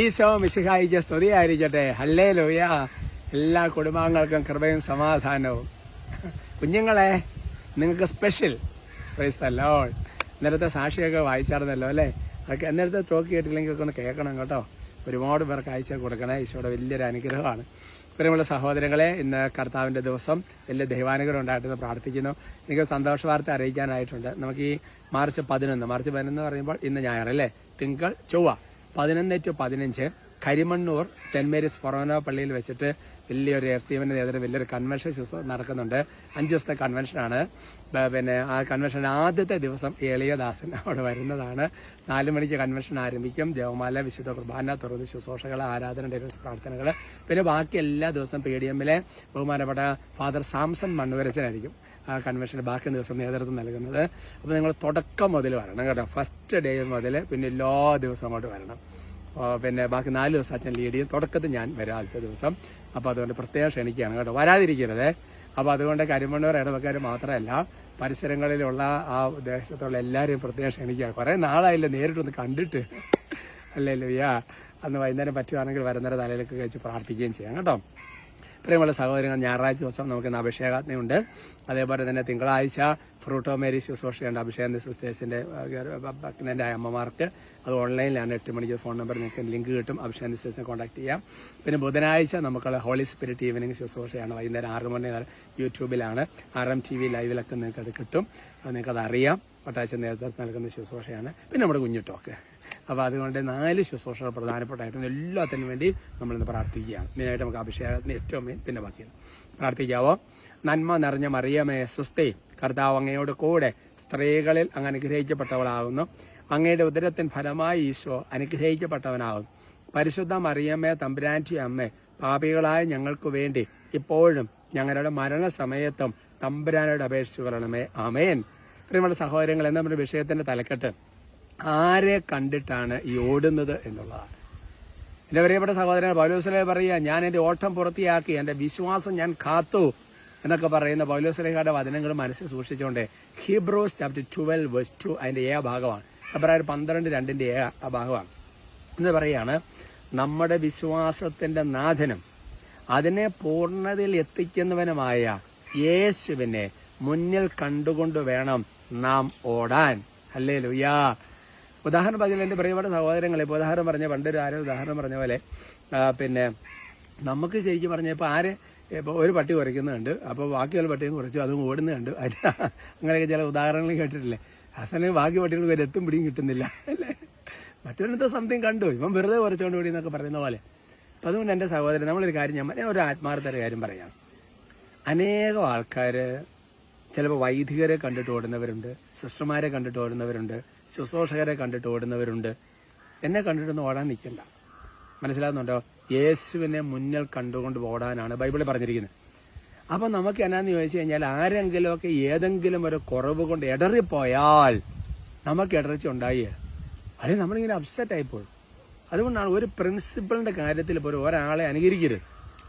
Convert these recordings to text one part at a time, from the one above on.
ഈശോ മിശിഹായിക്ക് സ്തുതിയായിരിക്കട്ടെ. ഹല്ലേലൂയ. എല്ലാ കുടുംബാംഗങ്ങൾക്കും കൃപയും സമാധാനവും. കുഞ്ഞുങ്ങളെ, നിങ്ങൾക്ക് സ്പെഷ്യൽ പ്രൈസ് ദി ലോർഡ്. ഇന്നലത്തെ സാക്ഷിയൊക്കെ വായിച്ചായിരുന്നല്ലോ അല്ലേ? അതൊക്കെ ഇന്നലത്തെ ടോക്ക് കേട്ടില്ലെങ്കിൽ ഒന്ന് കേൾക്കണം കേട്ടോ. ഒരുപാട് പേർക്ക് അയച്ചു കൊടുക്കണേ. ഈശോയുടെ വലിയൊരു അനുഗ്രഹമാണ്. പ്രിയമുള്ള സഹോദരങ്ങളെ, ഇന്ന് കർത്താവിൻ്റെ ദിവസം വലിയ ദൈവാനുഗ്രഹം ഉണ്ടായിട്ടെന്ന് പ്രാർത്ഥിക്കുന്നു. എനിക്ക് സന്തോഷ വാർത്ത അറിയിക്കാനായിട്ടുണ്ട്. നമുക്ക് ഈ മാർച്ച് 11 പറയുമ്പോൾ ഇന്ന് ഞായർ അല്ലേ? തിങ്കൾ ചൊവ്വ 11 to 15 കരിമണ്ണൂർ സെന്റ് മേരീസ് ഫൊറോന പള്ളിയിൽ വെച്ചിട്ട് വലിയൊരു FCMന്റെ നേതൃത്വം വലിയൊരു കൺവെൻഷൻ നടക്കുന്നുണ്ട്. 5 ദിവസത്തെ കൺവെൻഷനാണ്. പിന്നെ ആ കൺവെൻഷൻ ആദ്യത്തെ ദിവസം എളിയദാസൻ അവിടെ വരുന്നതാണ്. 4 മണിക്ക് കൺവെൻഷൻ ആരംഭിക്കും. ജപമാല, വിശുദ്ധ കുർബാന, തുറന്ന് ശുശ്രൂഷകൾ, ആരാധന, പ്രാർത്ഥനകൾ. പിന്നെ ബാക്കി എല്ലാ ദിവസവും PDMലെ ബഹുമാനപ്പെട്ട ഫാദർ സാംസൺ മണ്ണുവരച്ചനായിരിക്കും ആ കൺവെൻഷന് ബാക്കി ദിവസം നേതൃത്വം നൽകുന്നത്. അപ്പോൾ നിങ്ങൾ തുടക്കം മുതൽ വരണം കേട്ടോ. ഫസ്റ്റ് ഡേ മുതൽ പിന്നെ എല്ലാ ദിവസവും അങ്ങോട്ട് വരണം. പിന്നെ ബാക്കി 4 ദിവസം അച്ഛൻ ലീഡ് ചെയ്യും. തുടക്കത്തിൽ ഞാൻ വരാം ആദ്യത്തെ ദിവസം. അപ്പോൾ അതുകൊണ്ട് പ്രത്യേകം ക്ഷണിക്കുകയാണ് കേട്ടോ, വരാതിരിക്കരുത്. അപ്പോൾ അതുകൊണ്ട് കരിമണ്ണൂർ ഇടവക്കാർ മാത്രമല്ല, പരിസരങ്ങളിലുള്ള ആ ദേശത്തുള്ള എല്ലാവരെയും പ്രത്യേകം ക്ഷണിക്കുകയാണ്. കുറേ നാളായില്ല നേരിട്ടൊന്ന് കണ്ടിട്ട്. അല്ലേ ലുയ്യ? അന്ന് വൈകുന്നേരം പറ്റുവാണെങ്കിൽ വരുന്നവരെ തലയിലേക്ക് കഴിച്ച് പ്രാർത്ഥിക്കുകയും ചെയ്യാം കേട്ടോ. പ്രിയമുള്ള സഹോദരങ്ങൾ, ഞായറാഴ്ച ദിവസം നമുക്ക് ഇന്ന് അഭിഷേകാഗ്നിയുണ്ട്. അതേപോലെ തന്നെ തിങ്കളാഴ്ച ഫ്രൂട്ടോ മേരി ശുശ്രൂഷയുണ്ട്. അഭിഷേക സിസ്റ്റേഴ്സിൻ്റെ പ്രഗ്നൻ്റ് ആയ അമ്മമാർക്ക് അത് ഓൺലൈനിലാണ്. 8 മണിക്ക് ഫോൺ നമ്പർ നിങ്ങൾക്ക് ലിങ്ക് കിട്ടും. അഭിഷേക സിസ്റ്റേഴ്സിനെ കോൺടാക്ട് ചെയ്യാം. പിന്നെ ബുധനാഴ്ച നമുക്ക് ഹോളി സ്പിരിറ്റ് ഈവനിങ് ശുശ്രൂഷയാണ്. വൈകുന്നേരം 6 മണി യൂട്യൂബിലാണ്. RTV ലൈവിലൊക്കെ നിങ്ങൾക്ക് അത് കിട്ടും. നിങ്ങൾക്കത് അറിയാം. ഒട്ടാഴ്ച നേതൃത്വം നൽകുന്ന ശുശ്രൂഷയാണ്. പിന്നെ നമ്മുടെ കുഞ്ഞിട്ടോക്ക്. അപ്പോൾ അതുകൊണ്ട് 4 ശുശ്രൂഷകൾ പ്രധാനപ്പെട്ടായിട്ടും എല്ലാത്തിനും വേണ്ടി നമ്മളിന്ന് പ്രാർത്ഥിക്കുകയാണ്. മെയിനായിട്ട് നമുക്ക് അഭിഷേകത്തിന് ഏറ്റവും മെയിൻ. പിന്നെ ബാക്കിയാണ് പ്രാർത്ഥിക്കാവോ? നന്മ നിറഞ്ഞ മറിയമേ സ്വസ്തി, കർത്താവ് അങ്ങയോട് കൂടെ സ്ത്രീകളിൽ അങ്ങ് അനുഗ്രഹിക്കപ്പെട്ടവളാകുന്നു. അങ്ങയുടെ ഉദരത്തിൻ ഫലമായി ഈശോ അനുഗ്രഹിക്കപ്പെട്ടവനാകുന്നു. പരിശുദ്ധ മറിയമ്മേ തമ്പുരാൻ്റെ അമ്മേ, പാപികളായ ഞങ്ങൾക്ക് വേണ്ടി ഇപ്പോഴും ഞങ്ങളുടെ മരണസമയത്തും തമ്പുരാനോട് അപേക്ഷിച്ചു കൊള്ളണമേ. ആമേൻ. പ്രിയമുള്ള സഹോദരങ്ങൾ, എന്ന നമ്മുടെ വിഷയത്തിന്റെ തലക്കെട്ട് ആരെ കണ്ടിട്ടാണ് ഈ ഓടുന്നത് എന്നുള്ളതാണ്. എൻ്റെ പ്രിയപ്പെട്ട സഹോദരൻ പൗലോസ്ലീഹ പറയുക, ഞാൻ എൻ്റെ ഓട്ടം പൂർത്തിയാക്കി, എൻ്റെ വിശ്വാസം ഞാൻ കാത്തു എന്നൊക്കെ പറയുന്ന പൗലോസ്ലീഹയുടെ വചനങ്ങൾ മനസ്സിൽ സൂക്ഷിച്ചുകൊണ്ട് ഹീബ്രൂസ് ചാപ്റ്റർ 12:2 അതിൻ്റെ ഭാഗമാണ്. എബ്രായർ 12:2 ആ ഭാഗമാണ്. എന്ന് പറയുകയാണ്, നമ്മുടെ വിശ്വാസത്തിന്റെ നാഥനും അതിനെ പൂർണ്ണതയിൽ എത്തിക്കുന്നവനുമായ യേശുവിനെ മുന്നിൽ കണ്ടുകൊണ്ട് വേണം നാം ഓടാൻ. ഹല്ലേലൂയാ. ഉദാഹരണം പറഞ്ഞാൽ എൻ്റെ പ്രിയപ്പെട്ട സഹോദരങ്ങളെ, ഇപ്പോൾ ഉദാഹരണം പറഞ്ഞ പണ്ടൊരു ഉദാഹരണം പറഞ്ഞ പോലെ പിന്നെ നമുക്ക് ശരിക്കും പറഞ്ഞപ്പോൾ ഇപ്പോൾ ഒരു പട്ടി കുറയ്ക്കുന്നുണ്ട്, അപ്പോൾ ബാക്കിയുള്ള പട്ടിയും കുറച്ചു, അതും ഓടുന്നുണ്ട്. അങ്ങനെയൊക്കെ ചില ഉദാഹരണങ്ങൾ കേട്ടിട്ടില്ലേ? അവസാനം ബാക്കി പട്ടികൾക്ക് ഒരു എത്തും പിടിയും കിട്ടുന്നില്ല അല്ലേ? മറ്റൊരിടത്ത് സംതിങ് കണ്ടു, ഇപ്പം വെറുതെ കുറച്ചുകൊണ്ട് കൂടി എന്നൊക്കെ പറയുന്ന പോലെ. അപ്പം അതുകൊണ്ട് എൻ്റെ സഹോദരൻ, നമ്മളൊരു കാര്യം, ഞാൻ ഒരു ആത്മാർത്ഥയുടെ കാര്യം പറയാം. അനേകം ആൾക്കാർ ചിലപ്പോൾ വൈദികരെ കണ്ടിട്ട് ഓടുന്നവരുണ്ട്, സിസ്റ്റർമാരെ കണ്ടിട്ട് ഓടുന്നവരുണ്ട്, ശുശ്രൂഷകരെ കണ്ടിട്ട് ഓടുന്നവരുണ്ട്. എന്നെ കണ്ടിട്ടൊന്നും ഓടാൻ നിൽക്കണ്ട. മനസ്സിലാകുന്നുണ്ടോ? യേശുവിനെ മുന്നിൽ കണ്ടുകൊണ്ട് ഓടാനാണ് ബൈബിളിൽ പറഞ്ഞിരിക്കുന്നത്. അപ്പം നമുക്ക് എന്നാന്ന് ചോദിച്ചു കഴിഞ്ഞാൽ, ആരെങ്കിലുമൊക്കെ ഏതെങ്കിലും ഒരു കുറവ് കൊണ്ട് ഇടറിപ്പോയാൽ നമുക്ക് ഇടർച്ച ഉണ്ടായി, അല്ലെങ്കിൽ നമ്മളിങ്ങനെ അപ്സെറ്റ് ആയിപ്പോഴും. അതുകൊണ്ടാണ് ഒരു പ്രിൻസിപ്പളിൻ്റെ കാര്യത്തിൽ പോലും ഒരാളെ അനുകരിക്കരുത്.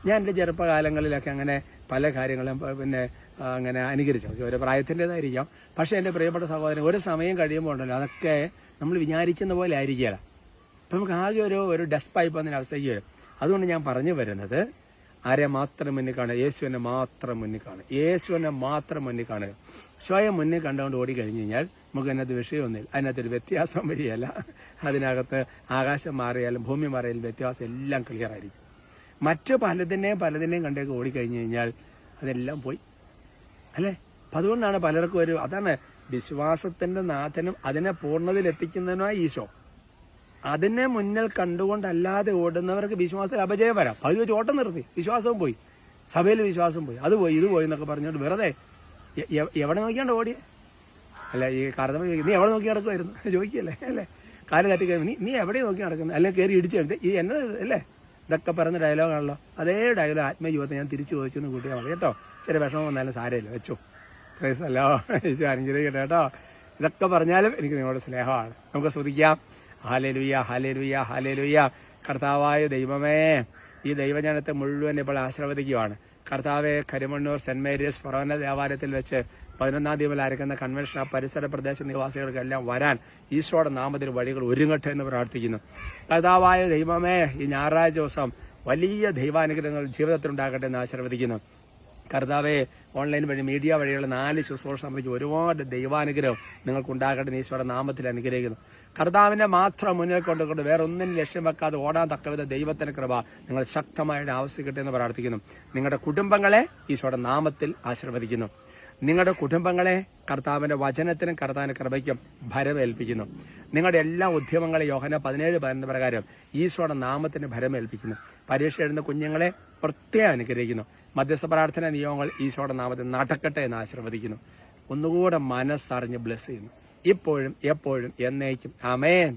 ഞാൻ എൻ്റെ ചെറുപ്പകാലങ്ങളിലൊക്കെ അങ്ങനെ പല കാര്യങ്ങളും പിന്നെ അങ്ങനെ അനുകരിച്ചു. ഒരു പ്രായത്തിൻ്റെതായിരിക്കാം. പക്ഷേ എൻ്റെ പ്രിയപ്പെട്ട സഹോദരൻ, ഒരു സമയം കഴിയുമ്പോൾ ഉണ്ടല്ലോ, അതൊക്കെ നമ്മൾ വിചാരിക്കുന്ന പോലെ ആയിരിക്കുകയില്ല. അപ്പം നമുക്ക് ആകെ ഒരു ഡെസ്പായി പോകുന്ന അവസ്ഥയ്ക്ക് വരും. അതുകൊണ്ട് ഞാൻ പറഞ്ഞു വരുന്നത്, ആരെ മാത്രം മുന്നിൽ കാണുക? യേശുവിനെ മാത്രം മുന്നിൽ കാണുക. യേശുവിനെ മാത്രം മുന്നിൽ കാണുക. സ്വയം മുന്നിൽ കണ്ടുകൊണ്ട് ഓടിക്കഴിഞ്ഞ് കഴിഞ്ഞാൽ നമുക്ക് അതിനകത്ത് വിഷയമൊന്നുമില്ല. അതിനകത്തൊരു വ്യത്യാസം വരികയല്ല. അതിനകത്ത് ആകാശം മാറിയാലും ഭൂമി മാറിയാലും വ്യത്യാസം എല്ലാം ക്ലിയർ ആയിരിക്കും. മറ്റു പലതിനെയും കണ്ടേക്ക് ഓടിക്കഴിഞ്ഞ് കഴിഞ്ഞാൽ അതെല്ലാം പോയി അല്ലേ? അപ്പം അതുകൊണ്ടാണ് പലർക്കും അതാണ് വിശ്വാസത്തിന്റെ നാഥനും അതിനെ പൂർണ്ണതയിൽ എത്തിക്കുന്നതിനായി ഈശോ. അതിനെ മുന്നിൽ കണ്ടുകൊണ്ടല്ലാതെ ഓടുന്നവർക്ക് വിശ്വാസത്തിൽ അപജയം വരാം. അത് വെച്ച് ഓട്ടം നിർത്തി, വിശ്വാസവും പോയി, സഭയിൽ വിശ്വാസം പോയി, അത് പോയി ഇത് പോയി എന്നൊക്കെ പറഞ്ഞുകൊണ്ട് വെറുതെ എവിടെ നോക്കിയാണ്ട് ഓടിയേ അല്ല? ഈ കാരണ നീ എവിടെ നോക്കി നടക്കുമായിരുന്നു ചോദിക്കല്ലേ അല്ലേ? കാല് തട്ടി കഴിയുമ്പോൾ നീ എവിടെ നോക്കി നടക്കുന്നത്, അല്ലെങ്കിൽ കയറി ഇടിച്ചെടുത്ത് ഈ എന്നത് അല്ലേ? ഇതൊക്കെ പറഞ്ഞ ഡയലോഗാണല്ലോ. അതേ ഡയലോഗ് ആത്മജീവിതത്തെ ഞാൻ തിരിച്ചു ചോദിച്ചെന്ന് കൂട്ടിയാൽ മതി കേട്ടോ. ചില വിഷമം വന്നാലും സാരമില്ല, വെച്ചു. പ്രൈസല്ലോ, യേശു അനുഗ്രഹിക്കട്ടെ കേട്ടോ. ഇതൊക്കെ പറഞ്ഞാലും എനിക്ക് നിങ്ങളുടെ സ്നേഹമാണ്. നമുക്ക് സ്തുതിക്കാം. Hallelujah, hallelujah, hallelujah. കർത്താവായ ദൈവമേ, ഈ ദൈവജനത്തെ മുഴുവൻ ഇപ്പോൾ ആശീർവദിക്കുകയാണ്. കർത്താവെ, കരിമണ്ണൂർ സെന്റ് മേരീസ് ഫൊറോന ദേവാലയത്തിൽ വെച്ച് 11-ാം തീയതി ആരംഭിക്കുന്ന കൺവെൻഷൻ ആ പരിസര പ്രദേശ നിവാസികൾക്കെല്ലാം വരാൻ ഈശോയുടെ നാമത്തിൽ വഴികൾ ഒരുങ്ങട്ടെ എന്ന് പ്രാർത്ഥിക്കുന്നു. കർത്താവായ ദൈവമേ, ഈ ഞായറാഴ്ച ദിവസം വലിയ ദൈവാനുഗ്രഹങ്ങൾ ജീവിതത്തിലുണ്ടാകട്ടെ എന്ന് ആശീർവദിക്കുന്നു. കർത്താവെ, ഓൺലൈൻ വഴി മീഡിയ വഴിയുള്ള 4 ശുശ്രൂഷ സംബന്ധിച്ച് ഒരുപാട് ദൈവാനുഗ്രഹം നിങ്ങൾക്കുണ്ടാകട്ടെ എന്ന് ഈശോയുടെ നാമത്തിൽ അനുഗ്രഹിക്കുന്നു. കർത്താവിനെ മാത്രം മുന്നിൽ കൊണ്ടുകൊണ്ട് വേറെ ഒന്നിനും ലക്ഷ്യം വെക്കാതെ ഓടാൻ തക്കവിധ ദൈവത്തിന്റെ കൃപ നിങ്ങൾ ശക്തമായിട്ട് ആവശ്യിക്കട്ടെ എന്ന് പ്രാർത്ഥിക്കുന്നു. നിങ്ങളുടെ കുടുംബങ്ങളെ ഈശോയുടെ നാമത്തിൽ ആശീർവദിക്കുന്നു. നിങ്ങളുടെ കുടുംബങ്ങളെ കർത്താവിന്റെ വചനത്തിനും കർത്താവിന്റെ കൃപയ്ക്കും ഭരമേൽപ്പിക്കുന്നു. നിങ്ങളുടെ എല്ലാ ഉദ്യമങ്ങളെ യോഹന്നാൻ 17:11 പ്രകാരം ഈശോയുടെ നാമത്തിന് ഭരമേൽപ്പിക്കുന്നു. പരീക്ഷ എഴുതുന്ന കുഞ്ഞുങ്ങളെ പ്രത്യേകം അനുഗ്രഹിക്കുന്നു. മധ്യസ്ഥ പ്രാർത്ഥന നിയമങ്ങൾ ഈശോയുടെ നാമത്തിൽ നടക്കട്ടെ എന്ന് ആശീർവദിക്കുന്നു. ഒന്നുകൂടെ മനസ്സറിഞ്ഞ് ബ്ലെസ് ചെയ്യുന്നു. ഇപ്പോഴും എപ്പോഴും എന്നേക്കും. ആമേൻ.